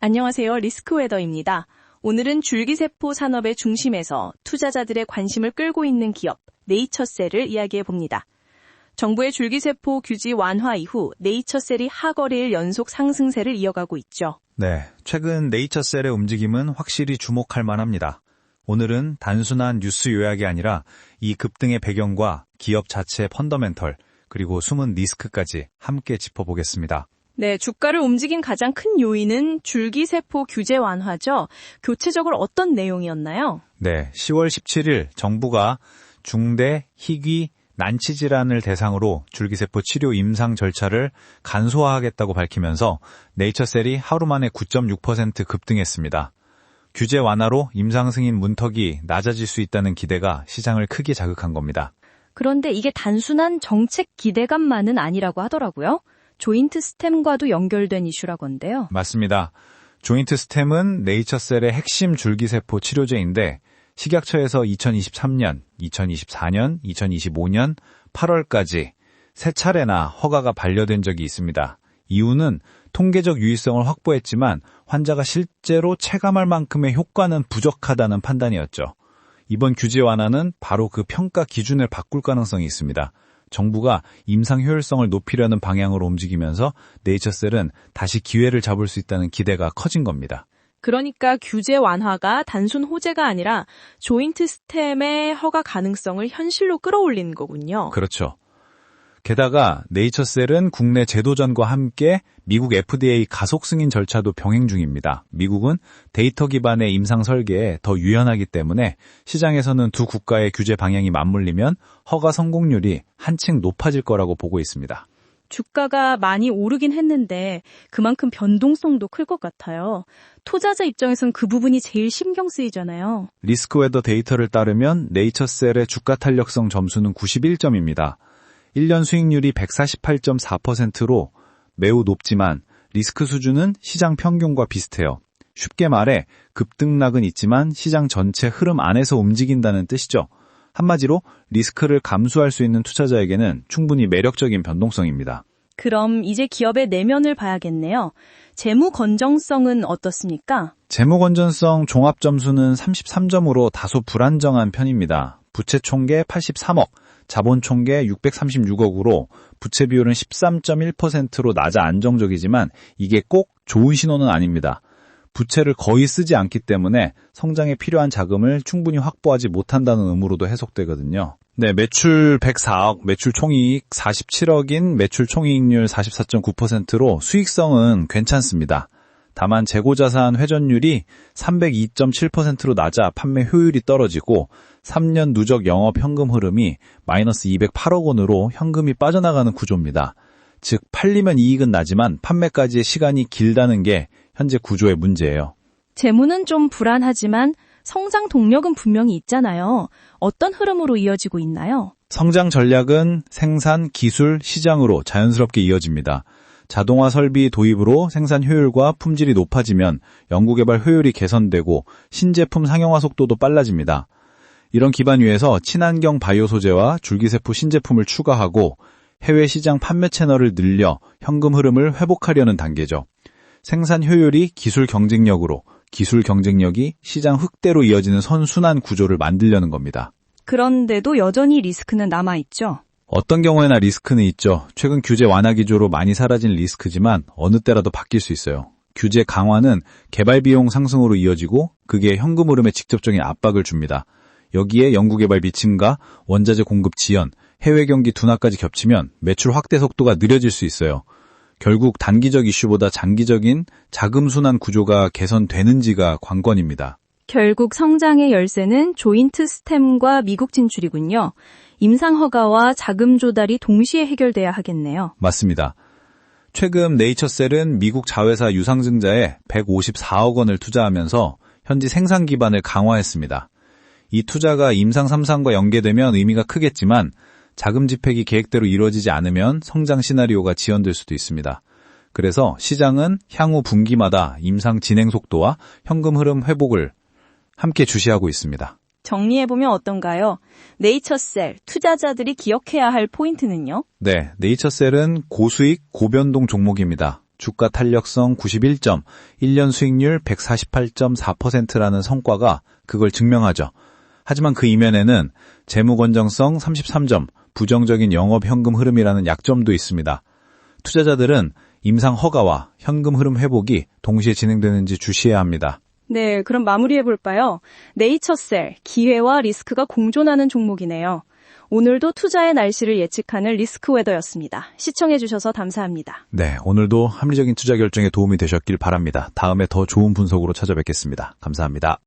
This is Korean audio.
안녕하세요. 리스크웨더입니다. 오늘은 줄기세포 산업의 중심에서 투자자들의 관심을 끌고 있는 기업 네이처셀을 이야기해 봅니다. 정부의 줄기세포 규제 완화 이후 네이처셀이 하거래일 연속 상승세를 이어가고 있죠. 네, 최근 네이처셀의 움직임은 확실히 주목할 만합니다. 오늘은 단순한 뉴스 요약이 아니라 이 급등의 배경과 기업 자체의 펀더멘털, 그리고 숨은 리스크까지 함께 짚어보겠습니다. 네, 주가를 움직인 가장 큰 요인은 줄기세포 규제 완화죠. 교체적으로 어떤 내용이었나요? 네, 10월 17일 정부가 중대, 희귀, 난치 질환을 대상으로 줄기세포 치료 임상 절차를 간소화하겠다고 밝히면서 네이처셀이 하루 만에 9.6% 급등했습니다. 규제 완화로 임상 승인 문턱이 낮아질 수 있다는 기대가 시장을 크게 자극한 겁니다. 그런데 이게 단순한 정책 기대감만은 아니라고 하더라고요. 조인트 스템과도 연결된 이슈라건데요. 맞습니다. 조인트 스템은 네이처셀의 핵심 줄기세포 치료제인데 식약처에서 2023년, 2024년, 2025년 8월까지 세 차례나 허가가 반려된 적이 있습니다. 이유는 통계적 유의성을 확보했지만 환자가 실제로 체감할 만큼의 효과는 부족하다는 판단이었죠. 이번 규제 완화는 바로 그 평가 기준을 바꿀 가능성이 있습니다. 정부가 임상 효율성을 높이려는 방향으로 움직이면서 네이처셀은 다시 기회를 잡을 수 있다는 기대가 커진 겁니다. 그러니까 규제 완화가 단순 호재가 아니라 조인트 스템의 허가 가능성을 현실로 끌어올리는 거군요. 그렇죠. 게다가 네이처셀은 국내 제도전과 함께 미국 FDA 가속 승인 절차도 병행 중입니다. 미국은 데이터 기반의 임상 설계에 더 유연하기 때문에 시장에서는 두 국가의 규제 방향이 맞물리면 허가 성공률이 한층 높아질 거라고 보고 있습니다. 주가가 많이 오르긴 했는데 그만큼 변동성도 클 것 같아요. 투자자 입장에선 그 부분이 제일 신경 쓰이잖아요. 리스크웨더 데이터를 따르면 네이처셀의 주가 탄력성 점수는 91점입니다. 1년 수익률이 148.4%로 매우 높지만 리스크 수준은 시장 평균과 비슷해요. 쉽게 말해 급등락은 있지만 시장 전체 흐름 안에서 움직인다는 뜻이죠. 한마디로 리스크를 감수할 수 있는 투자자에게는 충분히 매력적인 변동성입니다. 그럼 이제 기업의 내면을 봐야겠네요. 재무 건전성은 어떻습니까? 재무 건전성 종합 점수는 33점으로 다소 불안정한 편입니다. 부채 총계 83억, 자본 총계 636억으로 부채 비율은 13.1%로 낮아 안정적이지만 이게 꼭 좋은 신호는 아닙니다. 부채를 거의 쓰지 않기 때문에 성장에 필요한 자금을 충분히 확보하지 못한다는 의무로도 해석되거든요. 네, 매출 104억, 매출 총이익 47억인 매출 총이익률 44.9%로 수익성은 괜찮습니다. 다만 재고자산 회전율이 302.7%로 낮아 판매 효율이 떨어지고 3년 누적 영업 현금 흐름이 마이너스 208억 원으로 현금이 빠져나가는 구조입니다. 즉 팔리면 이익은 나지만 판매까지의 시간이 길다는 게 현재 구조의 문제예요. 재무는 좀 불안하지만 성장 동력은 분명히 있잖아요. 어떤 흐름으로 이어지고 있나요? 성장 전략은 생산, 기술, 시장으로 자연스럽게 이어집니다. 자동화 설비 도입으로 생산 효율과 품질이 높아지면 연구개발 효율이 개선되고 신제품 상용화 속도도 빨라집니다. 이런 기반 위에서 친환경 바이오 소재와 줄기세포 신제품을 추가하고 해외 시장 판매 채널을 늘려 현금 흐름을 회복하려는 단계죠. 생산 효율이 기술 경쟁력으로, 기술 경쟁력이 시장 흑대로 이어지는 선순환 구조를 만들려는 겁니다. 그런데도 여전히 리스크는 남아있죠. 어떤 경우에나 리스크는 있죠. 최근 규제 완화 기조로 많이 사라진 리스크지만 어느 때라도 바뀔 수 있어요. 규제 강화는 개발 비용 상승으로 이어지고 그게 현금 흐름에 직접적인 압박을 줍니다. 여기에 연구개발 미침과 원자재 공급 지연, 해외 경기 둔화까지 겹치면 매출 확대 속도가 느려질 수 있어요. 결국 단기적 이슈보다 장기적인 자금 순환 구조가 개선되는지가 관건입니다. 결국 성장의 열쇠는 조인트 스템과 미국 진출이군요. 임상 허가와 자금 조달이 동시에 해결돼야 하겠네요. 맞습니다. 최근 네이처셀은 미국 자회사 유상증자에 154억 원을 투자하면서 현지 생산 기반을 강화했습니다. 이 투자가 임상 3상과 연계되면 의미가 크겠지만 자금 집행이 계획대로 이루어지지 않으면 성장 시나리오가 지연될 수도 있습니다. 그래서 시장은 향후 분기마다 임상 진행 속도와 현금 흐름 회복을 함께 주시하고 있습니다. 정리해보면 어떤가요? 네이처셀, 투자자들이 기억해야 할 포인트는요? 네, 네이처셀은 고수익, 고변동 종목입니다. 주가 탄력성 91점, 1년 수익률 148.4%라는 성과가 그걸 증명하죠. 하지만 그 이면에는 재무 건전성 33점, 부정적인 영업 현금 흐름이라는 약점도 있습니다. 투자자들은 임상 허가와 현금 흐름 회복이 동시에 진행되는지 주시해야 합니다. 네, 그럼 마무리해볼까요? 네이처셀, 기회와 리스크가 공존하는 종목이네요. 오늘도 투자의 날씨를 예측하는 리스크웨더였습니다. 시청해주셔서 감사합니다. 네, 오늘도 합리적인 투자 결정에 도움이 되셨길 바랍니다. 다음에 더 좋은 분석으로 찾아뵙겠습니다. 감사합니다.